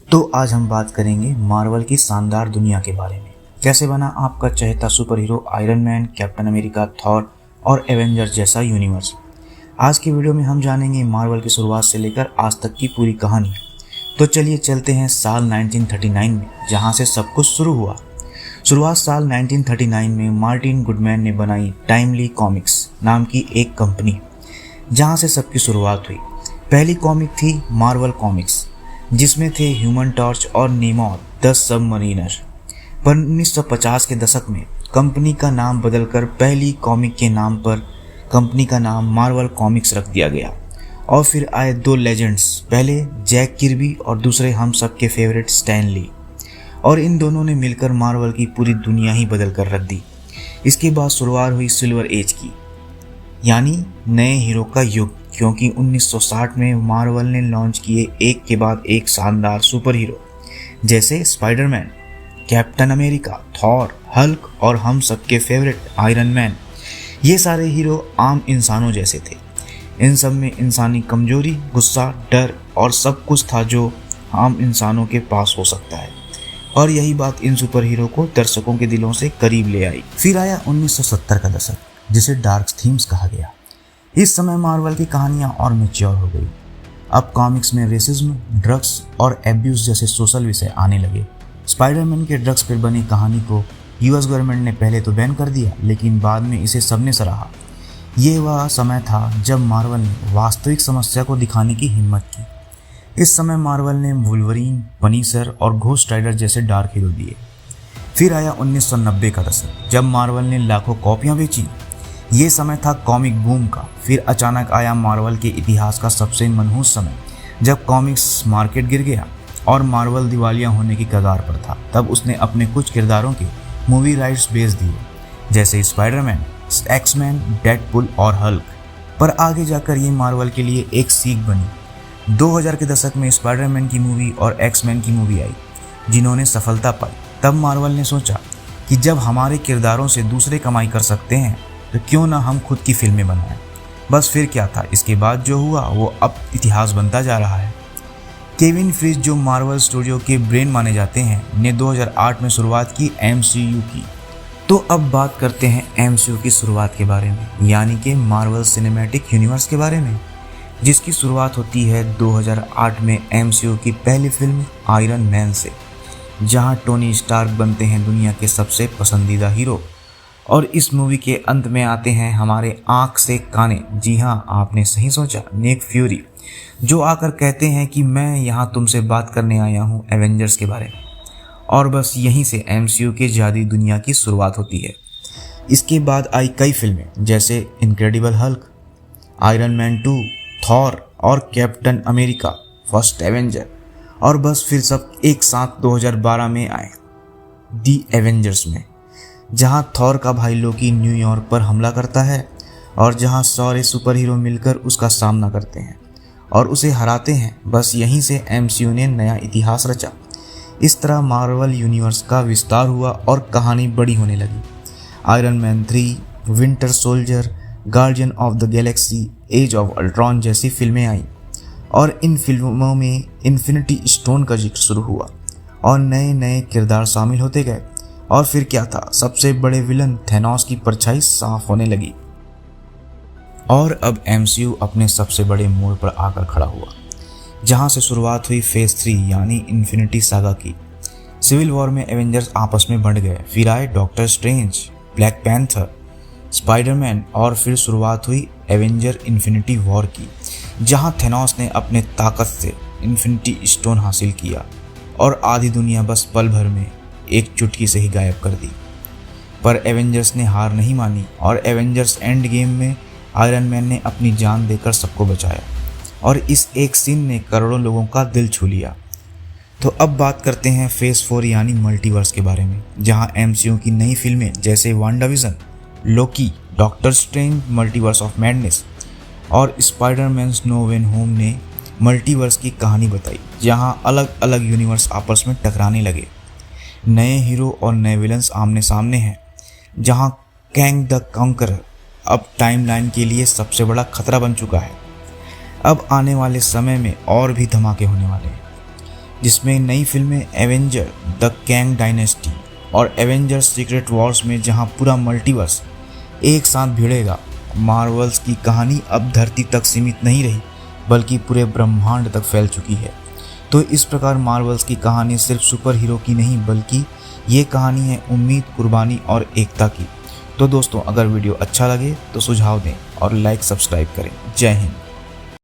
तो आज हम बात करेंगे मार्वल की शानदार दुनिया के बारे में। कैसे बना आपका चहेता super hero Iron Man, Captain America, Thor और एवेंजर्स जैसा यूनिवर्स। आज की वीडियो में हम जानेंगे मार्वल की शुरुआत से लेकर आज तक की पूरी कहानी। तो चलिए चलते हैं साल 1939 में, जहां से सब कुछ शुरू हुआ। शुरुआत साल 1939 में मार्टिन गुडमैन ने बनाई टाइमली कॉमिक्स नाम की एक कंपनी, जहां से सबकी शुरुआत हुई। पहली कॉमिक थी मार्वल कॉमिक्स, जिसमें थे ह्यूमन टॉर्च और नेमोर द सबमरीनर। पर 1950 के दशक में कंपनी का नाम बदलकर पहली कॉमिक के नाम पर कंपनी का नाम मार्वल कॉमिक्स रख दिया गया। और फिर आए दो लेजेंड्स, पहले जैक किर्बी और दूसरे हम सबके फेवरेट स्टैन ली, और इन दोनों ने मिलकर मार्वल की पूरी दुनिया ही बदल कर रख दी। इसके बाद शुरुआत हुई सिल्वर एज की, यानी नए हीरो का युग, क्योंकि 1960 में मार्वल ने लॉन्च किए एक के बाद एक शानदार सुपर हीरो, जैसे Spiderman, captain America, Thor, Hulk और हम सबके फेवरेट आयरन मैन। ये सारे हीरो आम इंसानों जैसे थे। इन सब में इंसानी कमजोरी, गुस्सा, डर और सब कुछ था जो आम इंसानों के पास हो सकता है, और यही बात इन सुपर हीरो को दर्शकों के दिलों से करीब ले आई। फिर आया 1970 का दशक, जिसे डार्क थीम्स कहा गया। इस समय मार्वल की कहानियां और मैच्योर हो गई। अब कॉमिक्स में रेसिज्म, ड्रग्स और एब्यूज जैसे सोशल विषय आने लगे। स्पाइडरमैन के ड्रग्स पर बनी कहानी को यूएस गवर्नमेंट ने पहले तो बैन कर दिया, लेकिन बाद में इसे सबने सराहा। ये वह समय था जब मार्वल ने वास्तविक समस्या को दिखाने की हिम्मत की। इस समय मार्वल ने वुल्वरीन, पनीसर और घोस्ट राइडर जैसे डार्क हीरो दिए। फिर आया 1990 का दशक, जब मार्वल ने लाखों कॉपियां बेची। ये समय था कॉमिक बूम का। फिर अचानक आया मार्वल के इतिहास का सबसे मनहूस समय, जब कॉमिक्स मार्केट गिर गया और मार्वल दिवालिया होने की कगार पर था। तब उसने अपने कुछ किरदारों के मूवी राइट्स बेच दिए, जैसे स्पाइडरमैन, एक्समैन, डेडपुल और हल्क। पर आगे जाकर ये मार्वल के लिए एक सीख बनी। 2000 के दशक में स्पाइडरमैन की मूवी और एक्समैन की मूवी आई, जिन्होंने सफलता पाई। तब मार्वल ने सोचा कि जब हमारे किरदारों से दूसरे कमाई कर सकते हैं, तो क्यों ना हम खुद की फिल्में बनाएं। बस फिर क्या था, इसके बाद जो हुआ वो अब इतिहास बनता जा रहा है। केविन फीजे, जो मार्वल स्टूडियो के ब्रेन माने जाते हैं, ने 2008 में शुरुआत की एमसीयू की। तो अब बात करते हैं एमसीयू की शुरुआत के बारे में, यानी कि मार्वल सिनेमैटिक यूनिवर्स के बारे में, जिसकी शुरुआत होती है 2008 में एमसीयू की पहली फिल्म आयरन मैन से, जहां टोनी स्टार्क बनते हैं दुनिया के सबसे पसंदीदा हीरो। और इस मूवी के अंत में आते हैं हमारे आंख से काने, जी हाँ आपने सही सोचा, निक फ्यूरी, जो आकर कहते हैं कि मैं यहाँ तुमसे बात करने आया हूँ एवेंजर्स के बारे में। और बस यहीं से एमसीयू के जादुई दुनिया की शुरुआत होती है। इसके बाद आई कई फिल्में, जैसे incredible Hulk, iron man 2, Thor और कैप्टन अमेरिका फर्स्ट एवेंजर। और बस फिर सब एक साथ 2012 में आए दी एवेंजर्स में, जहां थॉर का भाई लोकी न्यूयॉर्क पर हमला करता है और जहां सारे सुपर हीरो मिलकर उसका सामना करते हैं और उसे हराते हैं। बस यहीं से एमसीयू ने नया इतिहास रचा। इस तरह मार्वल यूनिवर्स का विस्तार हुआ और कहानी बड़ी होने लगी। Iron Man 3, Winter Soldier, Guardian of the Galaxy, Age of Ultron जैसी फिल्में आईं, और इन फिल्मों में इन्फिनिटी स्टोन का जिक्र शुरू हुआ और नए नए किरदार शामिल होते गए। और फिर क्या था, सबसे बड़े विलन थैनोस की परछाई साफ होने लगी। और अब एमसीयू अपने सबसे बड़े मोड़ पर आकर खड़ा हुआ, जहां से शुरुआत हुई फेज 3 यानी इन्फिनिटी सागा की। सिविल वॉर में एवेंजर्स आपस में बढ़ गए। फिर आए doctor strange, black panther, Spiderman, और फिर शुरुआत हुई एवेंजर इन्फिनिटी वॉर की, जहां थैनोस ने अपने ताकत से इन्फिनिटी स्टोन हासिल किया और आधी दुनिया बस पल भर में एक चुटकी से ही गायब कर दी। पर एवेंजर्स ने हार नहीं मानी और एवेंजर्स एंड गेम में आयरन मैन ने अपनी जान देकर सबको बचाया, और इस एक सीन ने करोड़ों लोगों का दिल छू लिया। तो अब बात करते हैं फेज 4 यानी मल्टीवर्स के बारे में, जहां एमसीयू की नई फिल्में जैसे WandaVision, Loki, doctor strange multiverse of madness और स्पाइडरमैन नो वे होम ने मल्टीवर्स की कहानी बताई, जहां अलग अलग यूनिवर्स आपस में टकराने लगे। नए हीरो और नए विलन्स आमने सामने हैं, जहां कैंग द कॉन्करर अब टाइमलाइन के लिए सबसे बड़ा खतरा बन चुका है। अब आने वाले समय में और भी धमाके होने वाले हैं। जिसमें नई फिल्में एवेंजर द कैंग डायनेस्टी और एवेंजर सीक्रेट वॉर्स में जहां पूरा मल्टीवर्स एक साथ भिड़ेगा। मार्वल्स की कहानी अब धरती तक सीमित नहीं रही बल्कि पूरे ब्रह्मांड तक फैल चुकी है। तो इस प्रकार मार्वल्स की कहानी सिर्फ सुपर हीरो की नहीं बल्कि ये कहानी है उम्मीद, कुर्बानी और एकता की। तो दोस्तों, अगर वीडियो अच्छा लगे तो सुझाव दें और लाइक सब्सक्राइब करें। जय हिंद।